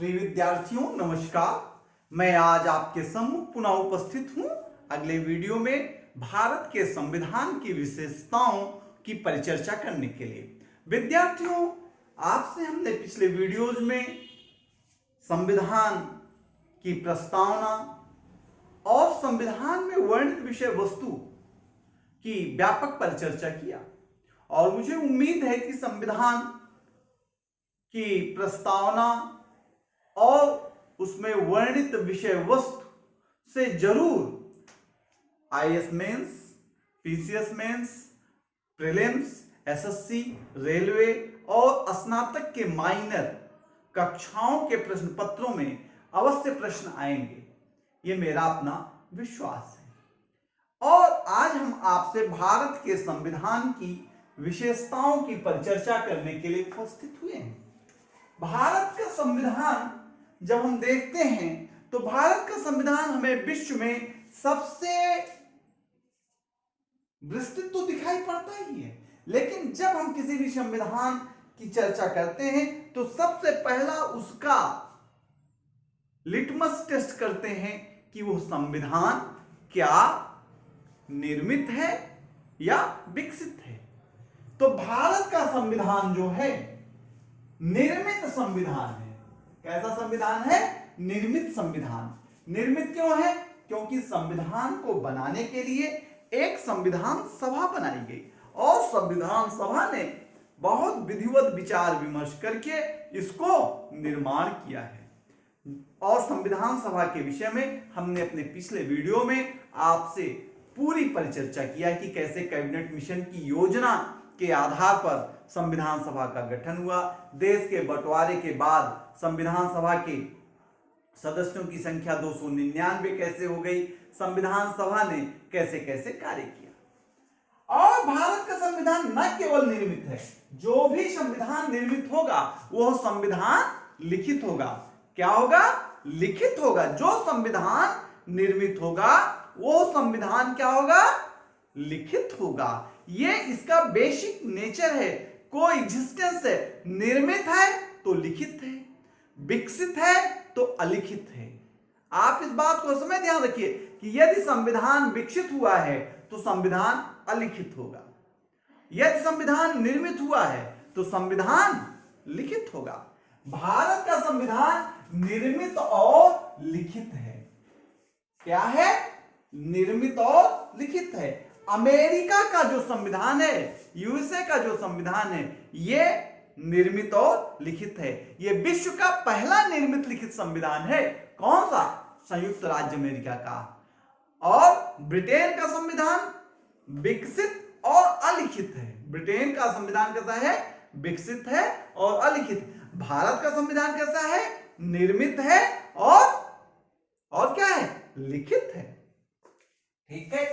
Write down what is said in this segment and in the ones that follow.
प्रिय विद्यार्थियों नमस्कार। मैं आज आपके सम्मुख पुनः उपस्थित हूं अगले वीडियो में भारत के संविधान की विशेषताओं की परिचर्चा करने के लिए। विद्यार्थियों, आपसे हमने पिछले वीडियोज में संविधान की प्रस्तावना और संविधान में वर्णित विषय वस्तु की व्यापक परिचर्चा किया और मुझे उम्मीद है कि संविधान की प्रस्तावना और उसमें वर्णित विषय वस्तु से जरूर IAS mains, PCS mains, prelims, SSC, railway और स्नातक के माइनर कक्षाओं के प्रश्न पत्रों में अवश्य प्रश्न आएंगे, ये मेरा अपना विश्वास है। और आज हम आपसे भारत के संविधान की विशेषताओं की परिचर्चा करने के लिए उपस्थित हुए हैं। भारत का संविधान जब हम देखते हैं तो भारत का संविधान हमें विश्व में सबसे विस्तृत तो दिखाई पड़ता ही है, लेकिन जब हम किसी भी संविधान की चर्चा करते हैं तो सबसे पहला उसका लिटमस टेस्ट करते हैं कि वो संविधान क्या निर्मित है या विकसित है। तो भारत का संविधान जो है निर्मित संविधान है। कैसा संविधान है? निर्मित संविधान। निर्मित क्यों है? क्योंकि संविधान को बनाने के लिए एक संविधान सभा बनाई गई और संविधान सभा ने बहुत विधिवत विचार विमर्श करके इसको निर्माण किया है। और संविधान सभा के विषय में हमने अपने पिछले वीडियो में आपसे पूरी परिचर्चा किया कि कैसे कैबिनेट मिशन की योजना के आधार पर संविधान सभा का गठन हुआ। देश के बंटवारे के बाद संविधान सभा के सदस्यों की संख्या 299 कैसे हो गई, संविधान सभा ने कैसे कैसे कार्य किया। और भारत का संविधान न केवल निर्मित है, जो भी संविधान निर्मित होगा वह संविधान लिखित होगा। क्या होगा? लिखित होगा। जो संविधान निर्मित होगा वो संविधान क्या होगा? लिखित होगा। ये इसका बेसिक नेचर है, कोई एग्जिस्टेंस है। निर्मित है तो लिखित है, विकसित है तो अलिखित है। आप इस बात को समय ध्यान रखिए कि यदि संविधान विकसित हुआ है तो संविधान अलिखित होगा, यदि संविधान निर्मित हुआ है तो संविधान लिखित होगा। भारत का संविधान निर्मित और लिखित है। क्या है? निर्मित और लिखित है। अमेरिका का जो संविधान है, यूएसए का जो संविधान है, ये निर्मित और लिखित है। ये विश्व का पहला निर्मित लिखित संविधान है। कौन सा? संयुक्त राज्य अमेरिका का। और ब्रिटेन का संविधान विकसित और अलिखित है। ब्रिटेन का संविधान कैसा है? विकसित है और अलिखित। भारत का संविधान कैसा है? निर्मित है और क्या है? लिखित है। ठीक है।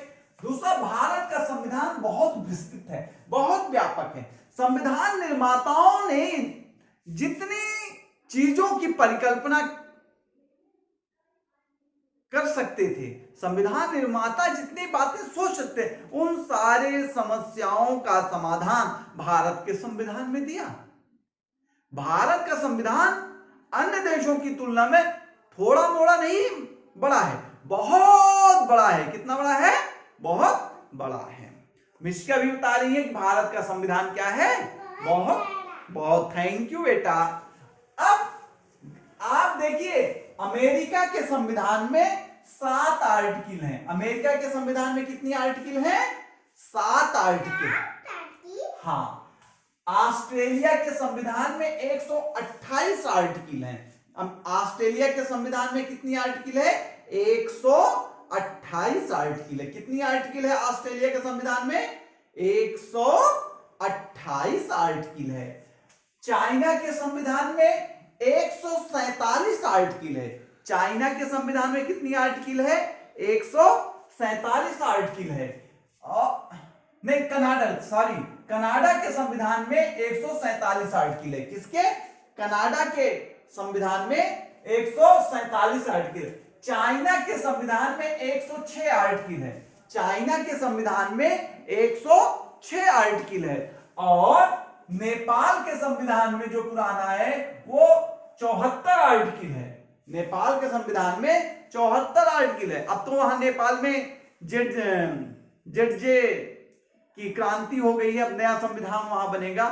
दूसरा, भारत का संविधान बहुत विस्तृत है, बहुत व्यापक है। संविधान निर्माताओं ने जितनी चीजों की परिकल्पना कर सकते थे, संविधान निर्माता जितनी बातें सोच सकते, उन सारे समस्याओं का समाधान भारत के संविधान में दिया। भारत का संविधान अन्य देशों की तुलना में थोड़ा मोड़ा नहीं, बड़ा है, बहुत बड़ा है। कितना बड़ा है? बहुत बड़ा है। मिश्का भी बता रही है कि भारत का संविधान क्या है? बहुत बहुत। थैंक यू बेटा। अब आप देखिए, अमेरिका के संविधान में 7 आर्टिकल हैं। अमेरिका के संविधान में कितनी आर्टिकल हैं? 7 आर्टिकल। हाँ। ऑस्ट्रेलिया के संविधान में 128 आर्टिकल हैं। ऑस्ट्रेलिया के संविधान में कितनी आर्टिकल है? 128 आर्टिकल है। कितनी आर्टिकल है ऑस्ट्रेलिया के संविधान में? 128 आर्टिकल है। चाइना के संविधान में 147 आर्टिकल है। चाइना के संविधान में कितनी आर्टिकल है? 147 आर्टिकल है। नहीं, कनाडा के संविधान में 147 आर्टिकल है। किसके? कनाडा के संविधान में 147 आर्टिकल। चाइना के संविधान में 106 आर्टिकल है। चाइना के संविधान में 106 आर्टिकल है। और नेपाल के संविधान में जो पुराना है वो 74 आर्टिकल है। नेपाल के संविधान में 74 आर्टिकल है। अब तो वहां नेपाल में जेडजे की क्रांति हो गई है, अब नया संविधान वहां बनेगा,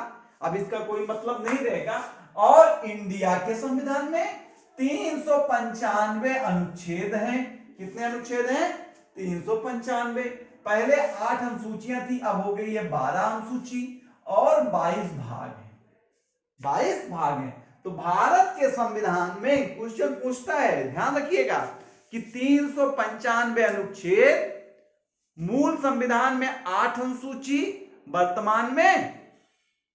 अब इसका कोई मतलब नहीं रहेगा। और इंडिया के संविधान में 395 अनुच्छेद हैं। कितने अनुच्छेद हैं? 395। पहले 8 अनुसूचियां थी, अब हो गई है 12 अनुसूची और 22 भाग हैं। 22 भाग हैं। तो भारत के संविधान में क्वेश्चन पूछता है, ध्यान रखिएगा कि 395 अनुच्छेद, मूल संविधान में 8 अनुसूची, वर्तमान में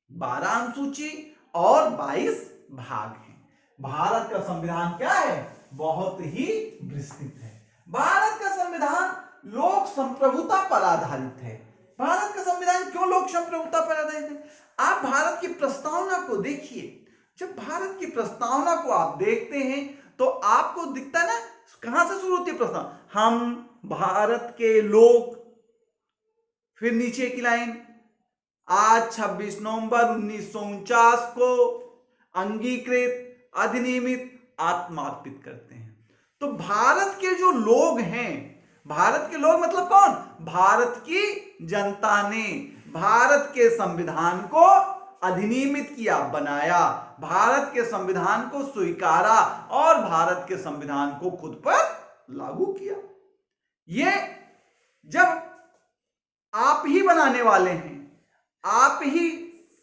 12 अनुसूची और 22 भाग हैं। भारत का संविधान क्या है? बहुत ही विस्तृत है। भारत का संविधान लोक संप्रभुता पर आधारित है। भारत का संविधान क्यों लोक संप्रभुता पर आधारित है? आप भारत की प्रस्तावना को देखिए। जब भारत की प्रस्तावना को आप देखते हैं तो आपको दिखता है ना, कहां से शुरू होती है प्रस्तावना? हम भारत के लोग, फिर नीचे की लाइन, आज 26 नवंबर 1949 को अंगीकृत, अधिनियमित, आत्मार्पित करते हैं। तो भारत के जो लोग हैं, भारत के लोग मतलब कौन? भारत की जनता ने भारत के संविधान को अधिनियमित किया, बनाया, भारत के संविधान को स्वीकारा और भारत के संविधान को खुद पर लागू किया। ये जब आप ही बनाने वाले हैं, आप ही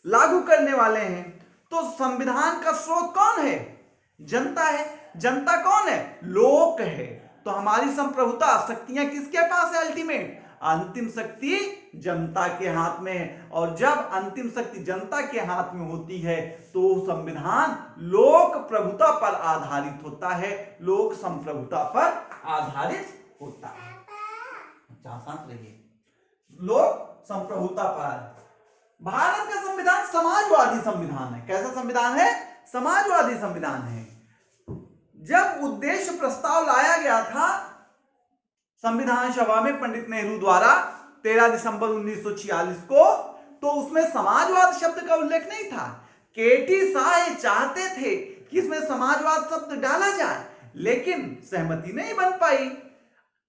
लागू करने वाले हैं, तो संविधान का स्रोत कौन है? जनता है। जनता कौन है? लोक है। तो हमारी संप्रभुता, शक्तियां किसके पास है? अल्टीमेट अंतिम शक्ति जनता के हाथ में है। और जब अंतिम शक्ति जनता के हाथ में होती है तो संविधान लोक प्रभुता पर आधारित होता है, लोक संप्रभुता पर आधारित होता है। शांत रहिए। लोक संप्रभुता पर। भारत का संविधान समाजवादी संविधान है। कैसा संविधान है? समाजवादी संविधान है। जब उद्देश्य प्रस्ताव लाया गया था संविधान सभा में पंडित नेहरू द्वारा 13 दिसंबर 1946 को, तो उसमें समाजवाद शब्द का उल्लेख नहीं था। केटी शाह चाहते थे कि इसमें समाजवाद शब्द डाला जाए, लेकिन सहमति नहीं बन पाई।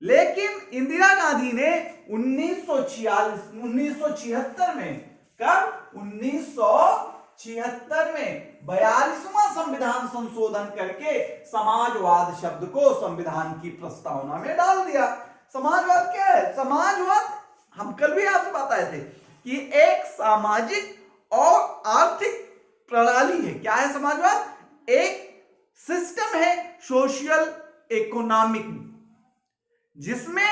लेकिन इंदिरा गांधी ने 1976 में, कब? 1976 में 42वां संविधान संशोधन करके समाजवाद शब्द को संविधान की प्रस्तावना में डाल दिया। समाजवाद क्या है? समाजवाद, हम कल भी आपसे बताए थे कि एक सामाजिक और आर्थिक प्रणाली है। क्या है समाजवाद? एक सिस्टम है, सोशल इकोनॉमिक, जिसमें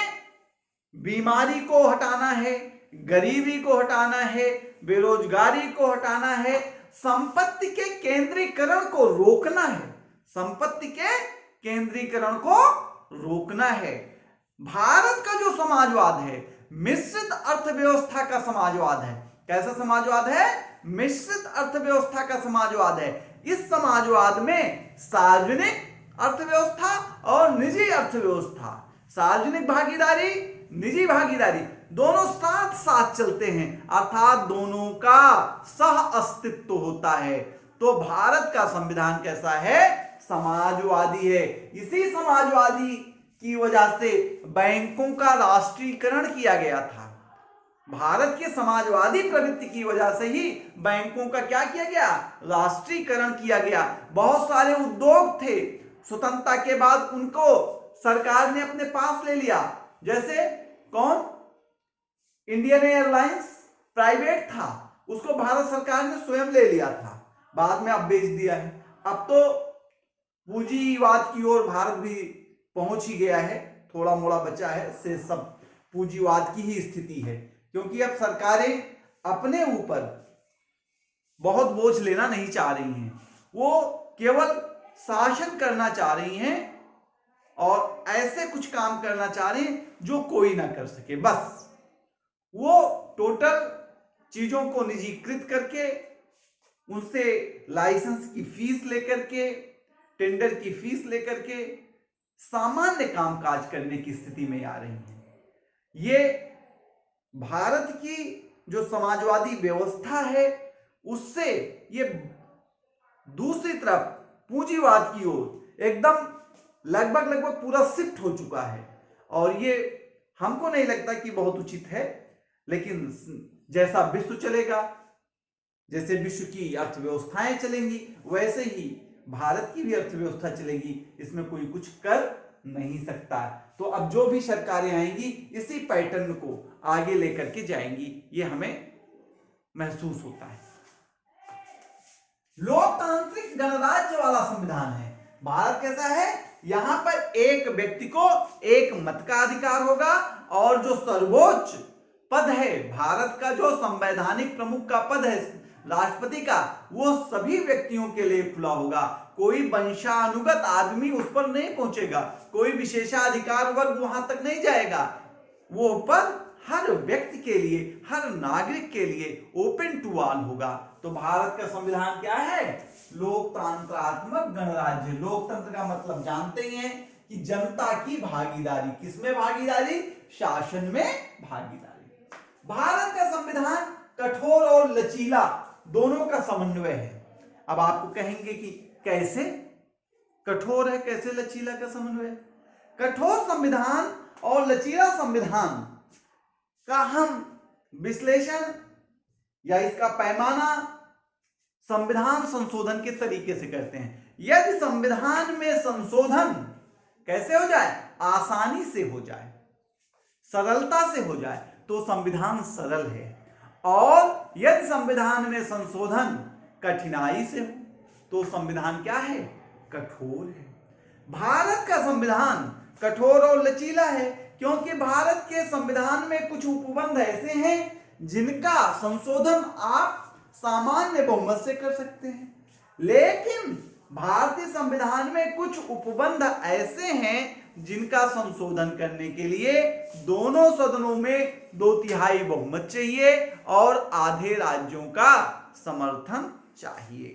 बीमारी को हटाना है, गरीबी को हटाना है, बेरोजगारी को हटाना है, संपत्ति के केंद्रीकरण को रोकना है, संपत्ति के केंद्रीकरण को रोकना है। भारत का जो समाजवाद है मिश्रित अर्थव्यवस्था का समाजवाद है। कैसा समाजवाद है? मिश्रित अर्थव्यवस्था का समाजवाद है। इस समाजवाद में सार्वजनिक अर्थव्यवस्था और निजी अर्थव्यवस्था, सार्वजनिक भागीदारी, निजी भागीदारी, दोनों साथ साथ चलते हैं, अर्थात दोनों का सह अस्तित्व होता है। तो भारत का संविधान कैसा है? समाजवादी है। इसी समाजवादी की वजह से बैंकों का राष्ट्रीयकरण किया गया था। भारत के समाजवादी प्रवृत्ति की वजह से ही बैंकों का क्या किया गया? राष्ट्रीयकरण किया गया। बहुत सारे उद्योग थे, स्वतंत्रता के बाद उनको सरकार ने अपने पास ले लिया। जैसे कौन? इंडियन एयरलाइंस प्राइवेट था, उसको भारत सरकार ने स्वयं ले लिया था, बाद में अब बेच दिया है। अब तो पूंजीवाद की ओर भारत भी पहुंच ही गया है, थोड़ा मोड़ा बचा है, से सब पूंजीवाद की ही स्थिति है, क्योंकि अब सरकारें अपने ऊपर बहुत बोझ लेना नहीं चाह रही हैं, वो केवल शासन करना चाह रही हैं और ऐसे कुछ काम करना चाह रही हैं जो कोई ना कर सके। बस वो टोटल चीजों को निजीकृत करके, उनसे लाइसेंस की फीस लेकर के, टेंडर की फीस लेकर के सामान्य कामकाज करने की स्थिति में आ रही हैं। ये भारत की जो समाजवादी व्यवस्था है उससे ये दूसरी तरफ पूंजीवाद की ओर एकदम लगभग पूरा शिफ्ट हो चुका है। और ये हमको नहीं लगता कि बहुत उचित है, लेकिन जैसा विश्व चलेगा, जैसे विश्व की अर्थव्यवस्थाएं चलेंगी, वैसे ही भारत की भी अर्थव्यवस्था चलेगी, इसमें कोई कुछ कर नहीं सकता। तो अब जो भी सरकारें आएंगी इसी पैटर्न को आगे लेकर के जाएंगी, ये हमें महसूस होता है। लोकतांत्रिक गणराज्य वाला संविधान है भारत। कैसा है? यहां पर एक व्यक्ति को एक मत का अधिकार होगा, और जो सर्वोच्च पद है भारत का, जो संवैधानिक प्रमुख का पद है राष्ट्रपति का, वो सभी व्यक्तियों के लिए खुला होगा। कोई वंशानुगत आदमी उस पर नहीं पहुंचेगा, कोई विशेषाधिकार वर्ग वहां तक नहीं जाएगा। वो पद हर व्यक्ति के लिए, हर नागरिक के लिए ओपन टू ऑल होगा। तो भारत का संविधान क्या है? लोकतंत्रात्मक गणराज्य। लोकतंत्र का मतलब जानते ही हैं कि जनता की भागीदारी। किसमें भागीदारी? शासन में भागीदारी। भारत का संविधान कठोर और लचीला दोनों का समन्वय है। अब आपको कहेंगे कि कैसे कठोर है, कैसे लचीला का समन्वय? कठोर संविधान और लचीला संविधान का हम विश्लेषण या इसका पैमाना संविधान संशोधन के तरीके से करते हैं। यदि संविधान में संशोधन कैसे हो जाए? आसानी से हो जाए, सरलता से हो जाए, तो संविधान सरल है। और यदि संविधान में संशोधन कठिनाई से हो तो संविधान क्या है? कठोर है। भारत का संविधान कठोर और लचीला है क्योंकि भारत के संविधान में कुछ उपबंध ऐसे हैं जिनका संशोधन आप सामान्य बहुमत से कर सकते हैं, लेकिन भारतीय संविधान में कुछ उपबंध ऐसे हैं जिनका संशोधन करने के लिए दोनों सदनों में 2/3 बहुमत चाहिए और आधे राज्यों का समर्थन चाहिए।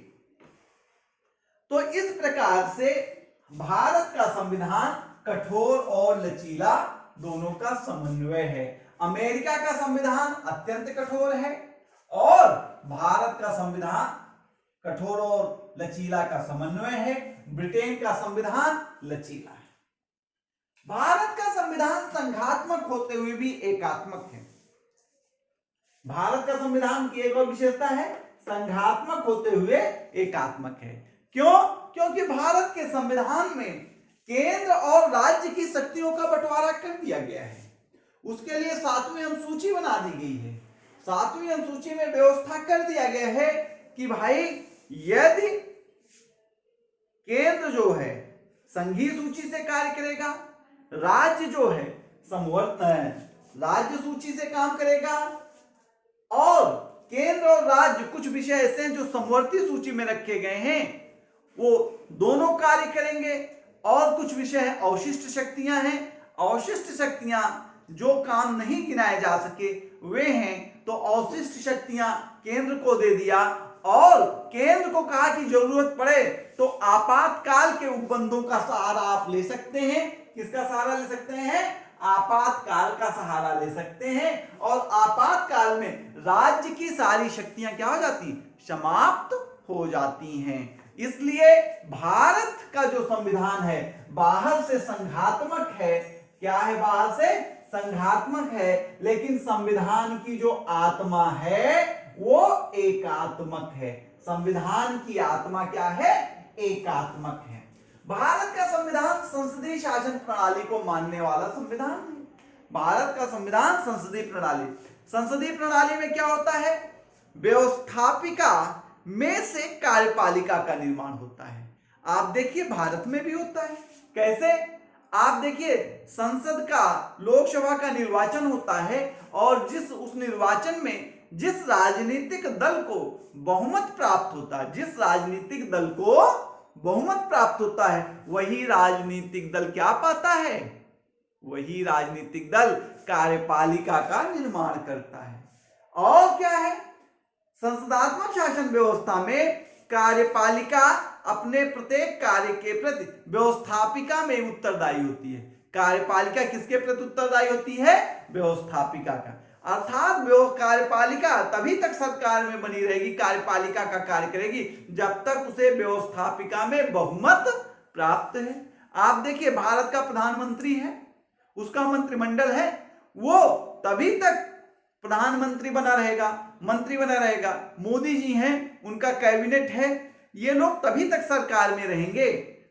तो इस प्रकार से भारत का संविधान कठोर और लचीला दोनों का समन्वय है। अमेरिका का संविधान अत्यंत कठोर है और भारत का संविधान कठोर और लचीला का समन्वय है। ब्रिटेन का संविधान लचीला है। भारत का संविधान संघात्मक होते हुए भी एकात्मक है। भारत का संविधान की एक और विशेषता है, संघात्मक होते हुए एकात्मक है। क्यों? क्योंकि भारत के संविधान में केंद्र और राज्य की शक्तियों का बंटवारा कर दिया गया है। उसके लिए 7वीं अनुसूची बना दी गई है। 7वीं अनुसूची में व्यवस्था कर दिया गया है कि भाई यदि केंद्र जो है संघीय सूची से कार्य करेगा, राज्य जो है राज्य सूची से काम करेगा, और केंद्र और राज्य कुछ विषय ऐसे हैं जो समवर्ती सूची में रखे गए हैं, वो दोनों कार्य करेंगे। और कुछ विषय अवशिष्ट शक्तियां हैं। अवशिष्ट शक्तियां जो काम नहीं गिनाए जा सके वे हैं, तो अवशिष्ट शक्तियां केंद्र को दे दिया और केंद्र को कहा कि जरूरत पड़े तो आपातकाल के उपबंधों का सहारा आप ले सकते हैं। किसका सहारा ले सकते हैं? आपातकाल का सहारा ले सकते हैं। और आपातकाल में राज्य की सारी शक्तियां क्या हो जाती? समाप्त हो जाती हैं। इसलिए भारत का जो संविधान है बाहर से संघात्मक है। क्या है? बाहर से संघात्मक है, लेकिन संविधान की जो आत्मा है वो एकात्मक है। संविधान की आत्मा क्या है? एकात्मक है। भारत का संविधान संसदीय शासन प्रणाली को मानने वाला संविधान है। भारत का संविधान संसदीय प्रणाली। संसदीय प्रणाली में क्या होता है? व्यवस्थापिका में से कार्यपालिका का निर्माण होता है। आप देखिए भारत में भी होता है। कैसे? आप देखिए संसद का, लोकसभा का निर्वाचन होता है और उस निर्वाचन में जिस राजनीतिक दल को बहुमत प्राप्त होता है, जिस राजनीतिक दल को बहुमत प्राप्त होता है, वही राजनीतिक दल क्या पाता है? वही राजनीतिक दल कार्यपालिका का निर्माण करता है। और क्या है? संसदात्मक शासन व्यवस्था में कार्यपालिका अपने प्रत्येक कार्य के प्रति व्यवस्थापिका में उत्तरदायी होती है। कार्यपालिका किसके प्रति उत्तरदायी होती है? व्यवस्थापिका का। अर्थात कार्यपालिका तभी तक सरकार में बनी रहेगी, कार्यपालिका का कार्य करेगी, जब तक उसे व्यवस्थापिका में बहुमत प्राप्त है। आप देखिए, भारत का प्रधानमंत्री है, उसका मंत्रिमंडल है, वो तभी तक प्रधानमंत्री बना रहेगा, मंत्री बना रहेगा। मोदी जी हैं, उनका कैबिनेट है, ये लोग तभी तक सरकार में रहेंगे,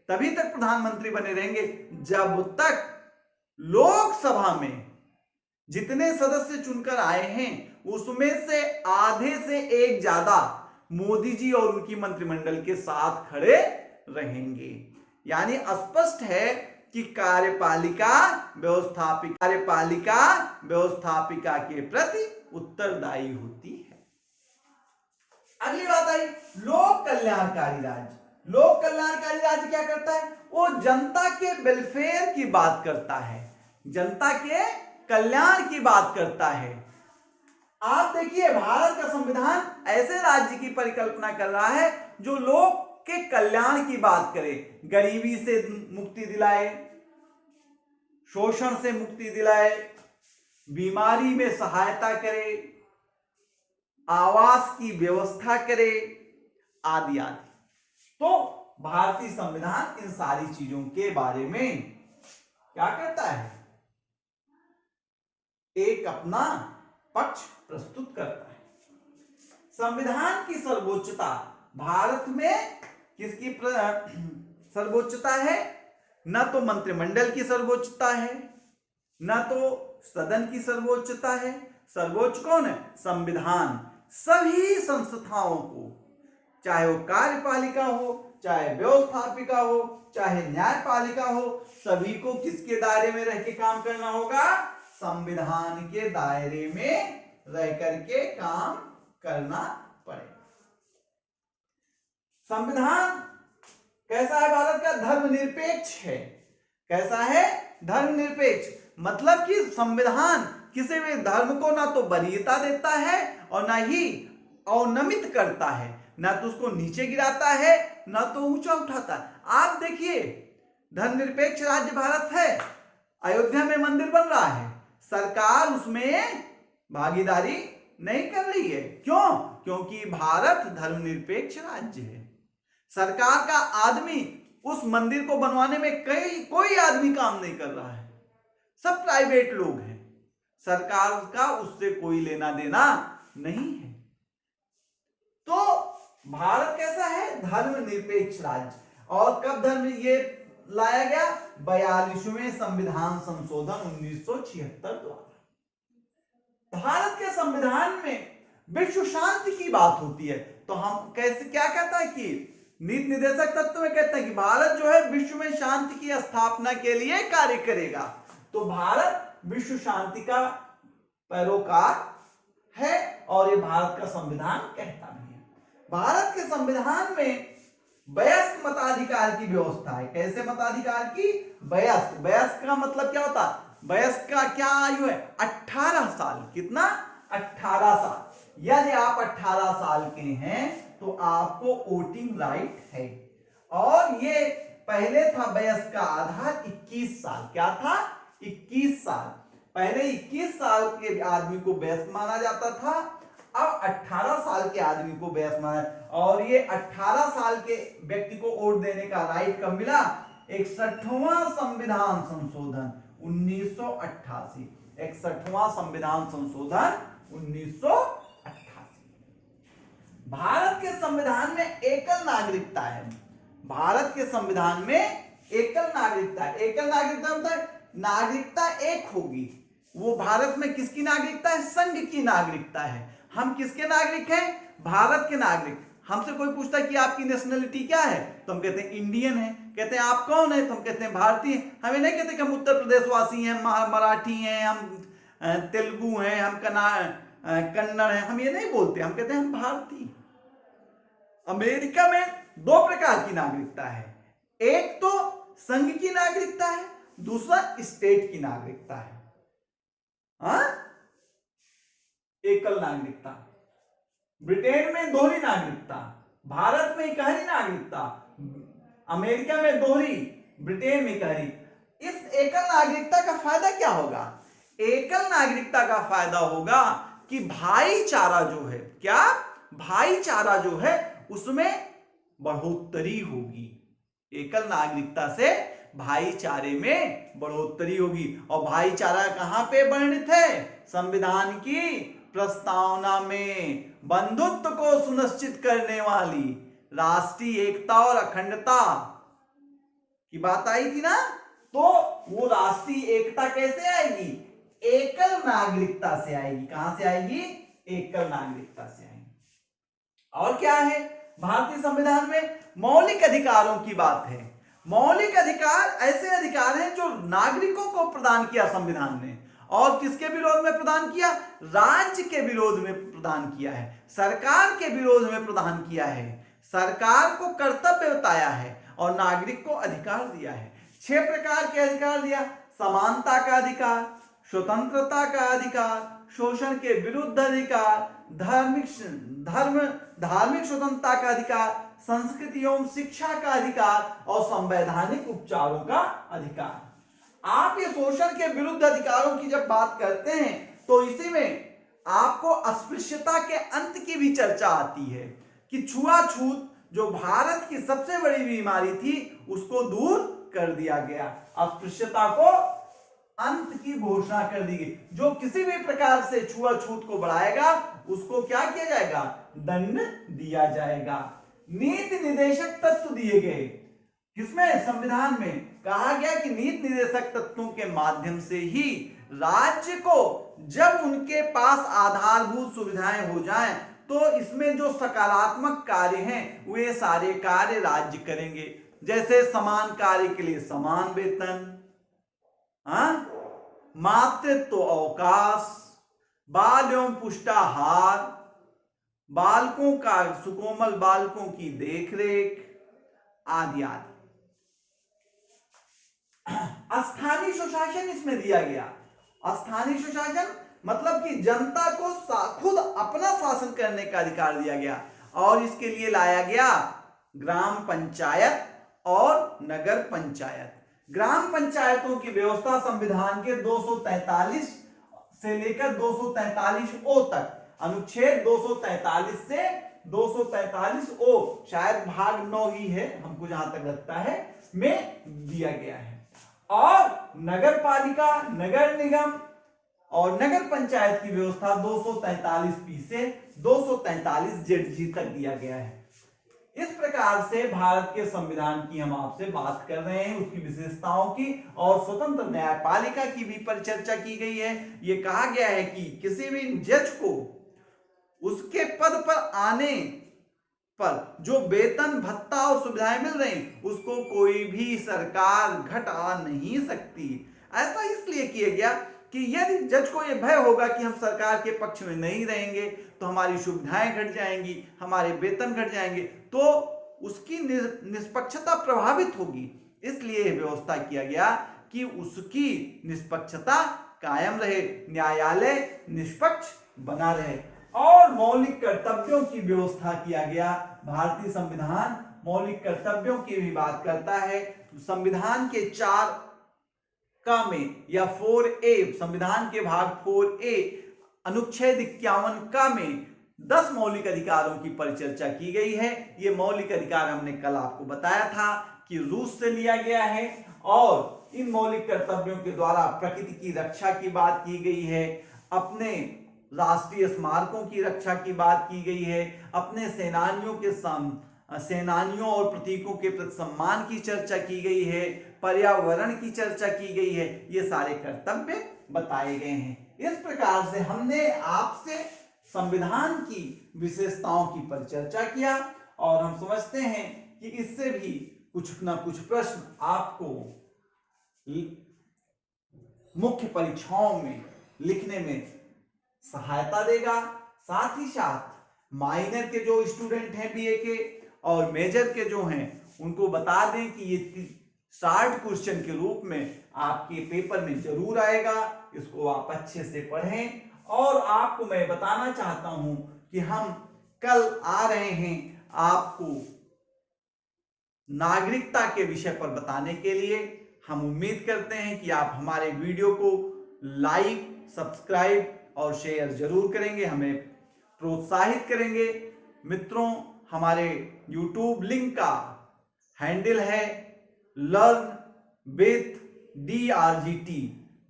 तभी तक प्रधानमंत्री बने रहेंगे, जब तक लोकसभा में जितने सदस्य चुनकर आए हैं उसमें से आधे से एक ज्यादा मोदी जी और उनकी मंत्रिमंडल के साथ खड़े रहेंगे। यानी स्पष्ट है कि कार्यपालिका व्यवस्थापिका के प्रति उत्तरदायी होती है। अगली बात आई लोक कल्याणकारी राज्य। लोक कल्याणकारी राज्य क्या करता है? वो जनता के वेलफेयर की बात करता है, जनता के कल्याण की बात करता है। आप देखिए, भारत का संविधान ऐसे राज्य की परिकल्पना कर रहा है जो लोग के कल्याण की बात करे, गरीबी से मुक्ति दिलाए, शोषण से मुक्ति दिलाए, बीमारी में सहायता करे, आवास की व्यवस्था करे, आदि आदि। तो भारतीय संविधान इन सारी चीजों के बारे में क्या करता है? एक अपना पक्ष प्रस्तुत करता है। संविधान की सर्वोच्चता, भारत में किसकी सर्वोच्चता है? न तो मंत्रिमंडल की सर्वोच्चता है, न तो सदन की सर्वोच्चता है। सर्वोच्च कौन है? संविधान। सभी संस्थाओं को, चाहे वो कार्यपालिका हो, चाहे व्यवस्थापिका हो, चाहे न्यायपालिका हो, सभी को किसके दायरे में रह के काम करना होगा? संविधान के दायरे में रह करके काम करना पड़ेगा। संविधान कैसा है? भारत का धर्मनिरपेक्ष है। कैसा है? धर्मनिरपेक्ष। मतलब कि संविधान किसी भी धर्म को ना तो वरीयता देता है और ना ही अवनमित करता है, ना तो उसको नीचे गिराता है, ना तो ऊंचा उठाता है। आप देखिए, धर्मनिरपेक्ष राज्य भारत है, अयोध्या में मंदिर बन रहा है, सरकार उसमें भागीदारी नहीं कर रही है। क्यों? क्योंकि भारत धर्मनिरपेक्ष राज्य है। सरकार का आदमी उस मंदिर को बनवाने में कोई आदमी काम नहीं कर रहा है, सब प्राइवेट लोग हैं, सरकार का उससे कोई लेना देना नहीं है। तो भारत कैसा है? धर्मनिरपेक्ष राज्य। और कब धर्म ये लाया गया? 42वें संविधान संशोधन 1976 द्वारा। भारत के संविधान में विश्व शांति की बात होती है, तो हम कैसे क्या कहता है कि नीति निर्देशक तत्व में कहते हैं कि भारत जो है विश्व में शांति की स्थापना के लिए कार्य करेगा। तो भारत विश्व शांति का पैरोकार है और ये भारत का संविधान कहता भी है। भारत के संविधान में वयस्क मताधिकार की व्यवस्था है। कैसे मताधिकार की? वयस्क। वयस्क का मतलब क्या होता है? वयस्क का क्या आयु है? 18 साल। कितना? 18 साल। यदि आप 18 साल के हैं तो आपको वोटिंग राइट है। और ये पहले था वयस्क का आधार 21 साल। क्या था? 21 साल। पहले 21 साल के आदमी को वयस्क माना जाता था, अब 18 साल के आदमी को वयस्क माना। और ये 18 साल के व्यक्ति को वोट देने का राइट कब मिला? 61वां संविधान संशोधन 1988। 61वां संविधान संशोधन 1988। भारत के संविधान में एकल नागरिकता है। भारत के संविधान में एकल नागरिकता है। एकल नागरिकता मतलब नागरिकता एक होगी। वो भारत में किसकी नागरिकता है? संघ की नागरिकता है। हम किसके नागरिक हैं? भारत के नागरिक। हमसे कोई पूछता है कि आपकी नेशनलिटी क्या है, तो हम कहते हैं इंडियन है। कहते हैं आप कौन है, तो हम कहते हैं भारतीय। हमें नहीं कहते कि हम उत्तर प्रदेश वासी हैं, मराठी हैं, हम तेलुगु हैं, हम कन्नड़ हैं, हम ये नहीं बोलते। हम कहते हैं हम भारतीय। अमेरिका में 2 प्रकार की नागरिकता है। एक तो संघ की नागरिकता है, दूसरा स्टेट की नागरिकता है। एकल नागरिकता। ब्रिटेन में दोहरी नागरिकता, भारत में इकहरी नागरिकता, अमेरिका में दोहरी, ब्रिटेन में इकहरी। इस एकल नागरिकता का फायदा क्या होगा? एकल नागरिकता का फायदा होगा कि भाईचारा जो है, क्या भाईचारा जो है उसमें बढ़ोतरी होगी। एकल नागरिकता से भाईचारे में बढ़ोतरी होगी। और भाईचारा कहां पे वर्णित है? संविधान की प्रस्तावना में। बंधुत्व को सुनिश्चित करने वाली राष्ट्रीय एकता और अखंडता की बात आई थी ना, तो वो राष्ट्रीय एकता कैसे आएगी? एकल नागरिकता से आएगी। कहां से आएगी? एकल नागरिकता से आएगी। और क्या है भारतीय संविधान में? मौलिक अधिकारों की बात है। मौलिक अधिकार ऐसे अधिकार हैं जो नागरिकों को प्रदान किया संविधान ने। और किसके विरोध में प्रदान किया? राज्य के विरोध में प्रदान किया है, सरकार के विरोध में प्रदान किया है। सरकार को कर्तव्य बताया है और नागरिक को अधिकार दिया है। 6 प्रकार के अधिकार दिया। समानता का अधिकार, स्वतंत्रता का अधिकार, शोषण के विरुद्ध अधिकार, धार्मिक स्वतंत्रता का अधिकार, संस्कृति एवं शिक्षा का अधिकार और संवैधानिक उपचारों का अधिकार। आप ये शोषण के विरुद्ध अधिकारों की जब बात करते हैं तो इसी में आपको अस्पृश्यता के अंत की भी चर्चा आती है कि छुआछूत जो भारत की सबसे बड़ी बीमारी थी उसको दूर कर दिया गया। अस्पृश्यता को अंत की घोषणा कर दी गई। जो किसी भी प्रकार से छुआछूत को बढ़ाएगा उसको क्या किया जाएगा? दंड दिया जाएगा। नीति निदेशक तत्व दिए गए किसमें? संविधान में। कहा गया कि नीति निदेशक तत्वों के माध्यम से ही राज्य को जब उनके पास आधारभूत सुविधाएं हो जाएं तो इसमें जो सकारात्मक कार्य हैं वे सारे कार्य राज्य करेंगे। जैसे समान कार्य के लिए समान वेतन, मातृत्व अवकाश, बाल एवं पुष्टाहार, बालकों का सुकोमल बालकों की देखरेख आदि आदि। स्थानीय सुशासन इसमें दिया गया। स्थानीय सुशासन मतलब कि जनता को खुद अपना शासन करने का अधिकार दिया गया और इसके लिए लाया गया ग्राम पंचायत और नगर पंचायत। ग्राम पंचायतों की व्यवस्था संविधान के 243 से लेकर 243 ओ तक, अनुच्छेद 243 से 243 ओ, शायद भाग 9 ही है हमको जहां तक लगता है, में दिया गया है। और नगर पालिका, नगर निगम और नगर पंचायत की व्यवस्था 243 पी से 243 जेड तक दिया गया है। इस प्रकार से भारत के संविधान की हम आपसे बात कर रहे हैं, उसकी विशेषताओं की और स्वतंत्र न्यायपालिका की भी परिचर्चा की गई है। यह कहा गया है कि किसी भी जज को उसके पद पर आने पर जो वेतन भत्ता और सुविधाएं मिल रही उसको कोई भी सरकार घटा नहीं सकती। ऐसा इसलिए किया गया कि यदि जज को यह भय होगा कि हम सरकार के पक्ष में नहीं रहेंगे तो हमारी सुविधाएं घट जाएंगी, हमारे वेतन घट जाएंगे, तो उसकी निष्पक्षता प्रभावित होगी। इसलिए यह व्यवस्था किया गया कि उसकी निष्पक्षता कायम रहे, न्यायालय निष्पक्ष बना रहे। और मौलिक कर्तव्यों की व्यवस्था किया गया। भारतीय संविधान मौलिक कर्तव्यों की भी बात करता है। संविधान के 4 का में या 4A, संविधान के भाग 4A अनुच्छेद 51 का में 10 मौलिक अधिकारों की परिचर्चा की गई है। ये मौलिक अधिकार हमने कल आपको बताया था कि रूस से लिया गया है और इन मौलिक कर्तव्यों के द्वारा प्रकृति की रक्षा की बात की गई है, अपने राष्ट्रीय स्मारकों की रक्षा की बात की गई है, अपने सेनानियों और प्रतीकों के प्रति सम्मान की चर्चा की गई है, पर्यावरण की चर्चा की गई है। ये सारे कर्तव्य बताए गए हैं। इस प्रकार से हमने आपसे संविधान की विशेषताओं की परिचर्चा किया और हम समझते हैं कि इससे भी कुछ ना कुछ प्रश्न आपको मुख्य परीक्षाओं में लिखने में सहायता देगा। साथ ही साथ माइनर के जो स्टूडेंट हैं बीए के और मेजर के जो हैं उनको बता दें कि ये शार्ट क्वेश्चन के रूप में आपके पेपर में जरूर आएगा। इसको आप अच्छे से पढ़ें। और आपको मैं बताना चाहता हूं कि हम कल आ रहे हैं आपको नागरिकता के विषय पर बताने के लिए। हम उम्मीद करते हैं कि आप हमारे वीडियो को लाइक, सब्सक्राइब और शेयर जरूर करेंगे, हमें प्रोत्साहित करेंगे। मित्रों, हमारे YouTube लिंक का हैंडल है लर्न विथ DRGT,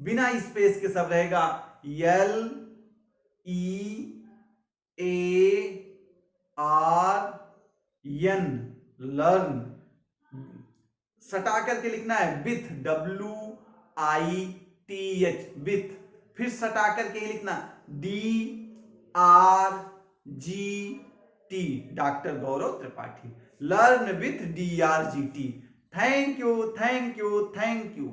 बिना स्पेस के सब रहेगा, LEARN, लर्न, सटा करके लिखना है विथ, WITH, विथ, फिर सटा करके ही लिखना DRGT, doctor Gaurav Tripathi, learn with DRGT। Thank you, thank you, thank you.